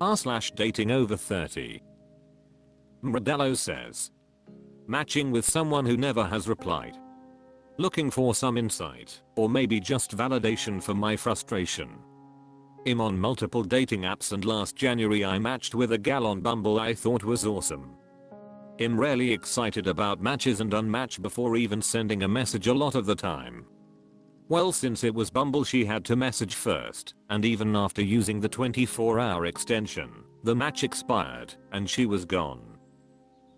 r/datingoverthirty. Mradello says, matching with someone who never has replied. Looking for some insight, or maybe just validation for my frustration. I'm on multiple dating apps and last January I matched with a gal on Bumble I thought was awesome. I'm rarely excited about matches and unmatch before even sending a message a lot of the time. Well, since it was Bumble she had to message first, and even after using the 24-hour extension, the match expired and she was gone.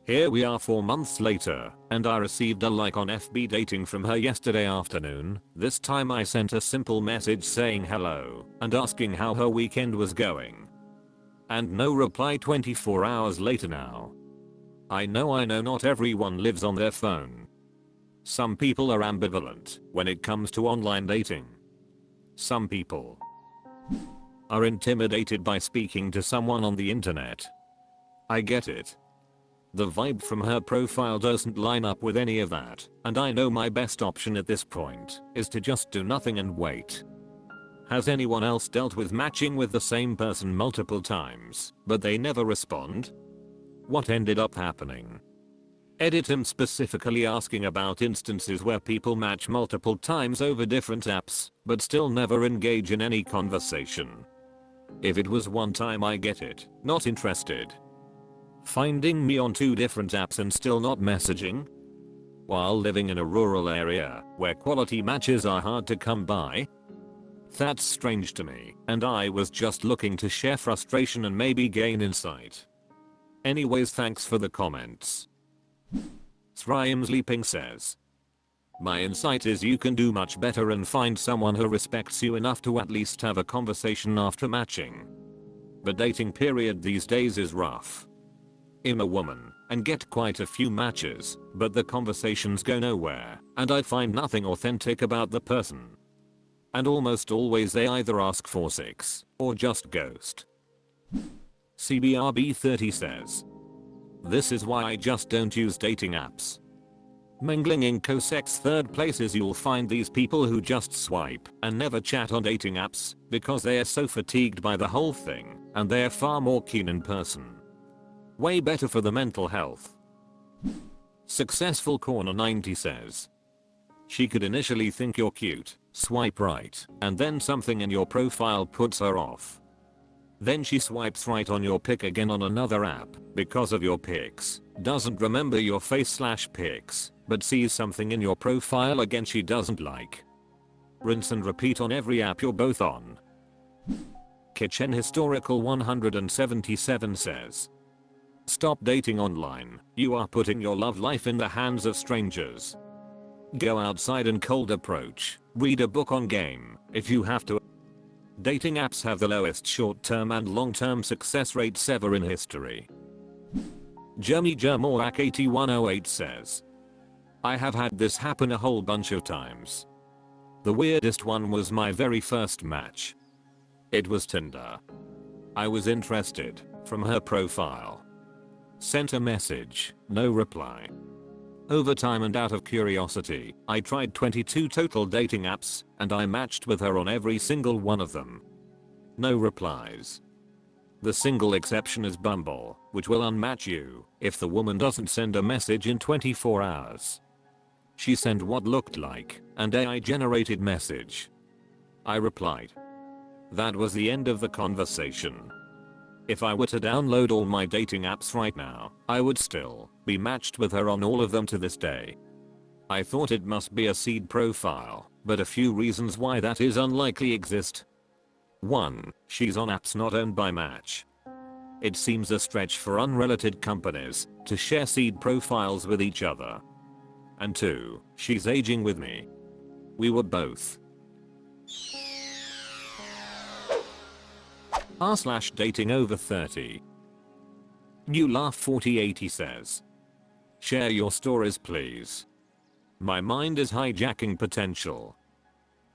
Here we are 4 months later, and I received a like on FB Dating from her yesterday afternoon. This time I sent a simple message saying hello and asking how her weekend was going. And no reply 24 hours later now. I know not everyone lives on their phone. Some people are ambivalent when it comes to online dating. Some people are intimidated by speaking to someone on the internet. I get it. The vibe from her profile doesn't line up with any of that, and I know my best option at this point is to just do nothing and wait. Has anyone else dealt with matching with the same person multiple times, but they never respond? What ended up happening? Edit. I'm specifically asking about instances where people match multiple times over different apps, but still never engage in any conversation. If it was one time I get it, not interested. Finding me on 2 different apps and still not messaging? While living in a rural area where quality matches are hard to come by? That's strange to me, and I was just looking to share frustration and maybe gain insight. Anyways, thanks for the comments. Thryam Sleeping says, my insight is you can do much better and find someone who respects you enough to at least have a conversation after matching. The dating period these days is rough. I'm a woman and get quite a few matches, but the conversations go nowhere and I find nothing authentic about the person. And almost always they either ask for sex or just ghost. CBRB30 says, this is why I just don't use dating apps. Mingling in co-sex third places. You'll find these people who just swipe and never chat on dating apps because they are so fatigued by the whole thing and they're far more keen in person. Way better for the mental health. Successful Corner 90 says, she could initially think you're cute, swipe right, and then something in your profile puts her off. Then she swipes right on your pic again on another app because of your pics, doesn't remember your face/pics, but sees something in your profile again she doesn't like. Rinse and repeat on every app you're both on. Kitchen Historical 177 says, stop dating online, you are putting your love life in the hands of strangers. Go outside and cold approach, read a book on game, if you have to. Dating apps have the lowest short-term and long-term success rates ever in history. Jeremy Jermorak 8108 says, I have had this happen a whole bunch of times. The weirdest one was my very first match. It was Tinder. I was interested, from her profile. Sent a message, no reply. Over time and out of curiosity, I tried 22 total dating apps, and I matched with her on every single one of them. No replies. The single exception is Bumble, which will unmatch you if the woman doesn't send a message in 24 hours. She sent what looked like an AI-generated message. I replied. That was the end of the conversation. If I were to download all my dating apps right now, I would still be matched with her on all of them to this day. I thought it must be a seed profile, but a few reasons why that is unlikely exist. 1. She's on apps not owned by Match. It seems a stretch for unrelated companies to share seed profiles with each other. And 2. She's aging with me. We were both r/datingoverthirty. New Laugh 4080 says, share your stories please. My mind is hijacking potential.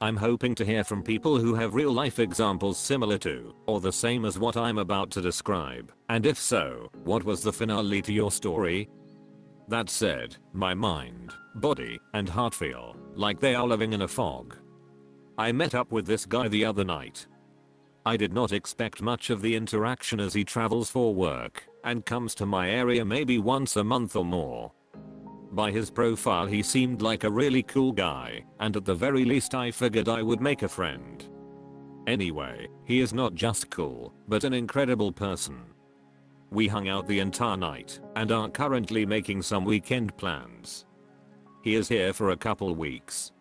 I'm hoping to hear from people who have real life examples similar to or the same as what I'm about to describe, and if so, what was the finale to your story? That said, my mind, body, and heart feel like they are living in a fog. I met up with this guy the other night. I did not expect much of the interaction as he travels for work and comes to my area maybe once a month or more. By his profile he seemed like a really cool guy, and at the very least I figured I would make a friend. Anyway, he is not just cool, but an incredible person. We hung out the entire night and are currently making some weekend plans. He is here for a couple weeks.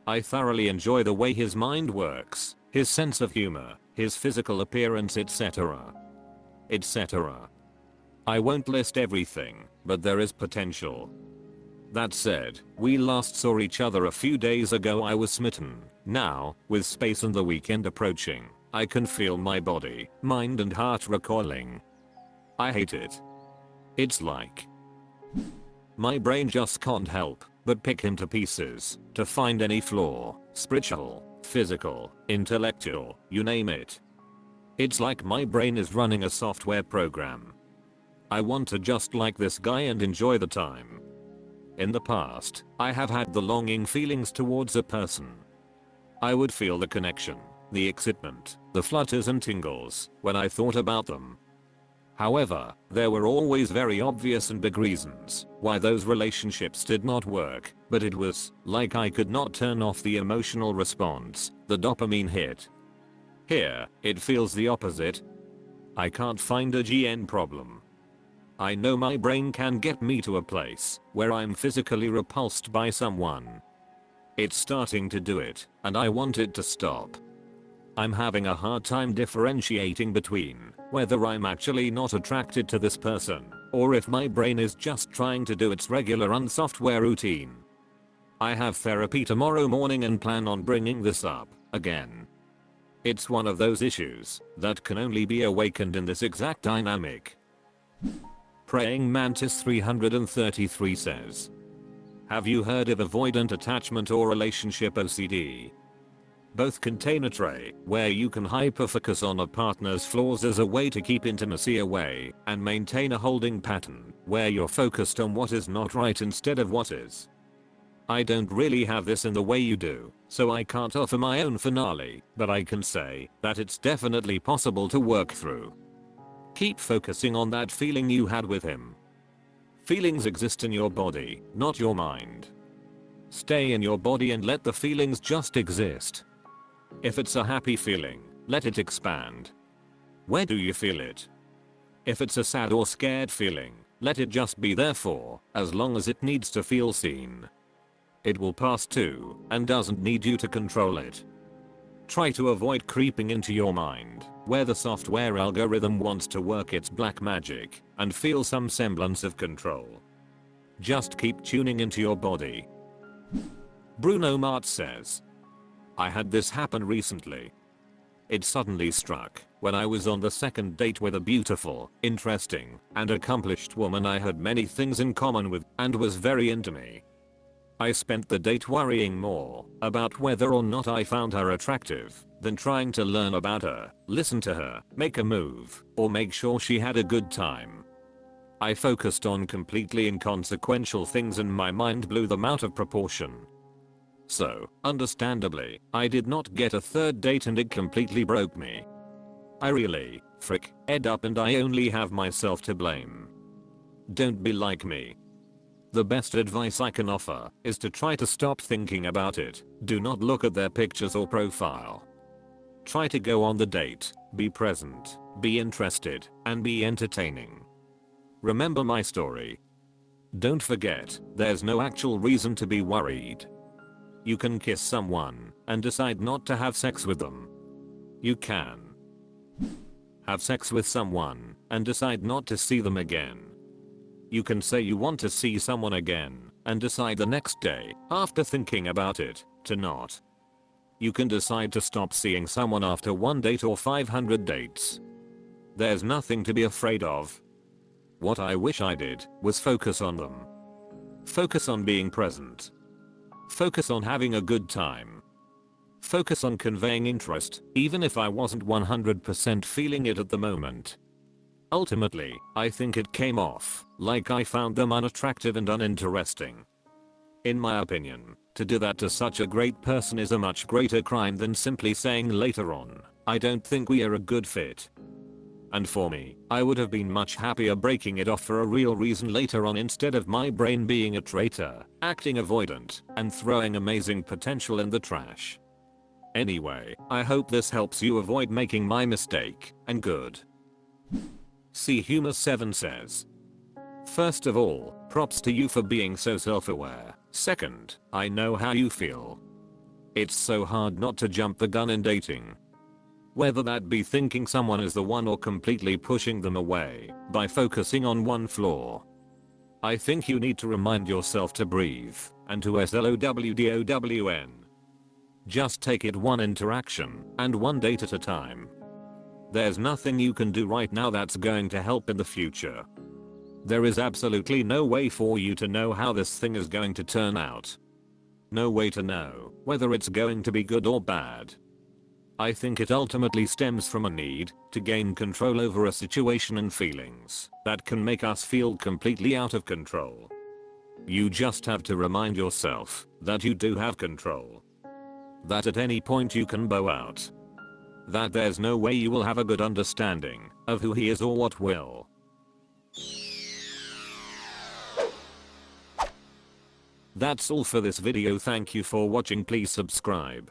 I thoroughly enjoy the way his mind works, his sense of humor, his physical appearance, etc. etc. I won't list everything, but there is potential. That said, we last saw each other a few days ago. I was smitten. Now, with space and the weekend approaching, I can feel my body, mind and heart recoiling. I hate it. It's like my brain just can't help but pick him to pieces to find any flaw, spiritual, physical, intellectual, you name it. It's like my brain is running a software program. I want to just like this guy and enjoy the time. In the past, I have had the longing feelings towards a person. I would feel the connection, the excitement, the flutters and tingles when I thought about them. However, there were always very obvious and big reasons why those relationships did not work, but it was like I could not turn off the emotional response, the dopamine hit. Here, it feels the opposite. I can't find a GN problem. I know my brain can get me to a place where I'm physically repulsed by someone. It's starting to do it, and I want it to stop. I'm having a hard time differentiating between whether I'm actually not attracted to this person, or if my brain is just trying to do its regular unsoftware routine. I have therapy tomorrow morning and plan on bringing this up again. It's one of those issues that can only be awakened in this exact dynamic. Praying Mantis 333 says, have you heard of avoidant attachment or relationship OCD? Both contain a trait where you can hyperfocus on a partner's flaws as a way to keep intimacy away and maintain a holding pattern where you're focused on what is not right instead of what is. I don't really have this in the way you do, so I can't offer my own finale, but I can say that it's definitely possible to work through. Keep focusing on that feeling you had with him. Feelings exist in your body, not your mind. Stay in your body and let the feelings just exist. If it's a happy feeling, let it expand. Where do you feel it? If it's a sad or scared feeling, let it just be there for as long as it needs to feel seen. It will pass too, and doesn't need you to control it. Try to avoid creeping into your mind, where the software algorithm wants to work its black magic and feel some semblance of control. Just keep tuning into your body. Bruno Mart says, I had this happen recently. It suddenly struck when I was on the second date with a beautiful, interesting, and accomplished woman I had many things in common with and was very into me. I spent the date worrying more about whether or not I found her attractive than trying to learn about her, listen to her, make a move, or make sure she had a good time. I focused on completely inconsequential things and my mind blew them out of proportion. So, understandably, I did not get a third date and it completely broke me. I really, ed up and I only have myself to blame. Don't be like me. The best advice I can offer is to try to stop thinking about it. Do not look at their pictures or profile. Try to go on the date, be present, be interested, and be entertaining. Remember my story. Don't forget, there's no actual reason to be worried. You can kiss someone and decide not to have sex with them. You can have sex with someone and decide not to see them again. You can say you want to see someone again and decide the next day, after thinking about it, to not. You can decide to stop seeing someone after one date or 500 dates. There's nothing to be afraid of. What I wish I did was focus on them. Focus on being present. Focus on having a good time. Focus on conveying interest, even if I wasn't 100% feeling it at the moment. Ultimately, I think it came off like I found them unattractive and uninteresting. In my opinion, to do that to such a great person is a much greater crime than simply saying later on, I don't think we are a good fit. And for me, I would have been much happier breaking it off for a real reason later on instead of my brain being a traitor, acting avoidant, and throwing amazing potential in the trash. Anyway, I hope this helps you avoid making my mistake, and good. C Humor 7 says, first of all, props to you for being so self-aware. Second, I know how you feel. It's so hard not to jump the gun in dating. Whether that be thinking someone is the one or completely pushing them away by focusing on one flaw. I think you need to remind yourself to breathe and to slowdown. Just take it one interaction and one date at a time. There's nothing you can do right now that's going to help in the future. There is absolutely no way for you to know how this thing is going to turn out. No way to know whether it's going to be good or bad. I think it ultimately stems from a need to gain control over a situation and feelings that can make us feel completely out of control. You just have to remind yourself that you do have control. That at any point you can bow out. That there's no way you will have a good understanding of who he is or what will. That's all for this video. Thank you for watching. Please subscribe.